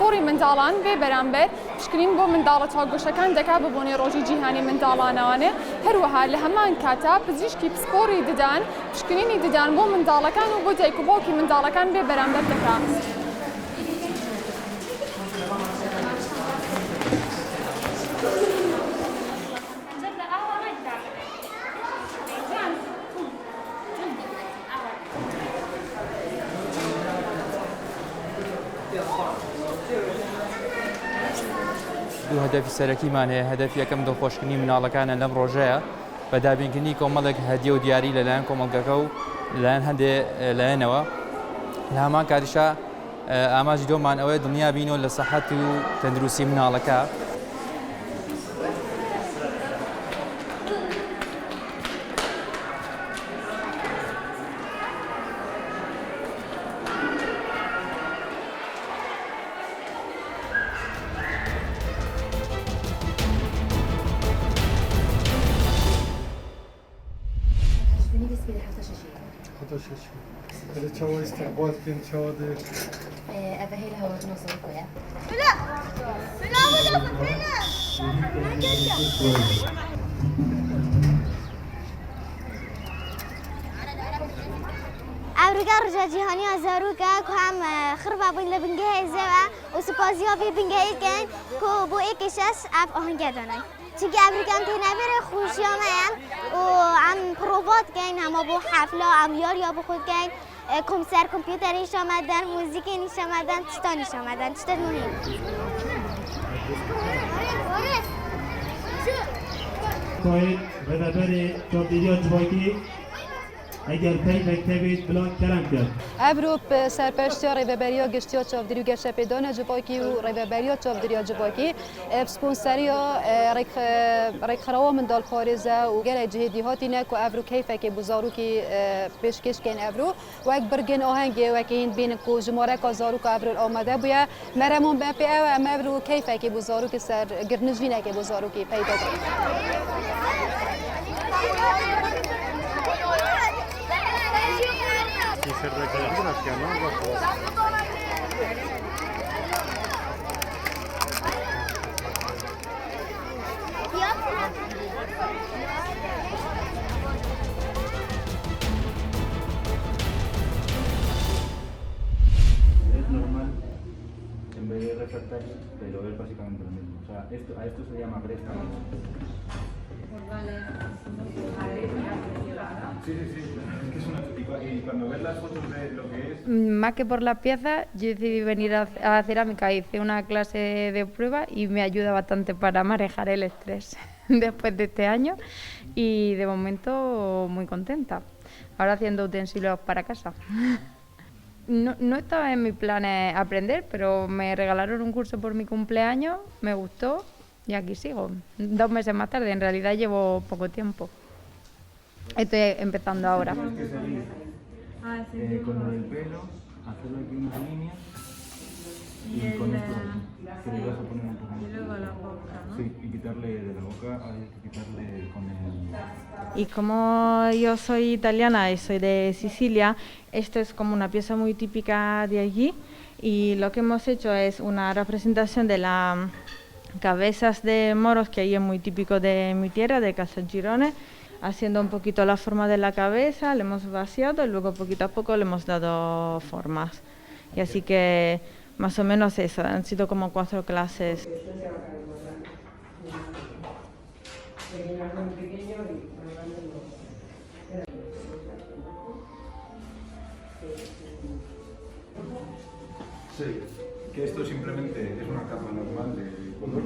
سپۆری منداڵان بێ بەرامبەر پشکنین بۆ منداڵەتەوە گۆشەکان دەکا ببوونی ڕۆژی جیهانی منداڵانەوانێ هەروەها لە هەمان کاتا پزیشکی پسپۆری ددان پشکنینی ددان بۆ منداڵەکان و بۆ دایک و باوکی منداڵەکان بێ بەرامبەر دەکا. دوو هەدەفی سەرەکیمان هەیە هەدەفی یەکەم دڵخۆشکردنی مناڵەکانە لەم ڕۆژەیە بە دابینکردنی کۆمەڵێک هەدیە و دیاری لەلایەن کۆمەڵگەکە و لەلایەن هەندێک لایەنەوە لە هەمان کاتیشا ئاماژی دۆمان ئەوەیە دڵنیا بینەوە لە سەحەت و تەندروستی مناڵەکە. اللي تشوه استقبال كان شواده أبا هي لها وزن صوت ويا أبرقار رجال جهاني أزاروكا كهم خربا بين لبنجاه زوا وسبازيا في بنجاه كان كو بو إكشاس أب أهنجداني چونکه ابریکم تنبر خوشیامم و عم پرووات کن هم با حفله عمیار یا بخود کن کمسر کامپیوتریش آمدن موزیکیش آمدن تستانیش آمدن چطور مهم باید رهبری تبدیلیات جوایی اگر پی مکتبی بلان کلام کرد. ابرو سرپرستی ریوبریا گشتیا چاودری و گشت پیدان جواکی و ریوبریا چاودری جواکی اسپانسریا ریک خروا من دال خارزه و گل جهدی هاتی نک و ابرو کیفه که بزارو کی پیشکش کن ابرو و یک برگن آهنگ و که این بین کو جماره کازارو که ابرو آمده بیا مرمون به پی او ابرو کیفه که بزارو که سر گرنجینه که بزارو کی پیدا Es normal, en vez de resaltar, pero es básicamente lo mismo. O sea, a esto se llama préstamo. Sí, es que es una... Y cuando ves las fotos de lo que es... Más que por la pieza, yo decidí venir a cerámica, hice una clase de prueba y me ayuda bastante para manejar el estrés después de este año y de momento muy contenta. Ahora haciendo utensilios para casa. No estaba en mis planes aprender, pero me regalaron un curso por mi cumpleaños, me gustó y aquí sigo. 2 meses más tarde, en realidad llevo poco tiempo. Estoy empezando ahora. Tienes que seguir con lo del pelo, hacerlo aquí unas líneas y con esto que le vas a poner un poco más. Y luego la boca, ¿no? Sí, y quitarle de la boca, hay que quitarle con el... Y como yo soy italiana y soy de Sicilia, esto es como una pieza muy típica de allí y lo que hemos hecho es una representación de las cabezas de moros que ahí es muy típico de mi tierra, de Caltagirone, haciendo un poquito la forma de la cabeza, le hemos vaciado y luego poquito a poco le hemos dado formas. Y así que más o menos eso, han sido como 4 clases. Sí, que esto simplemente es una capa normal de color.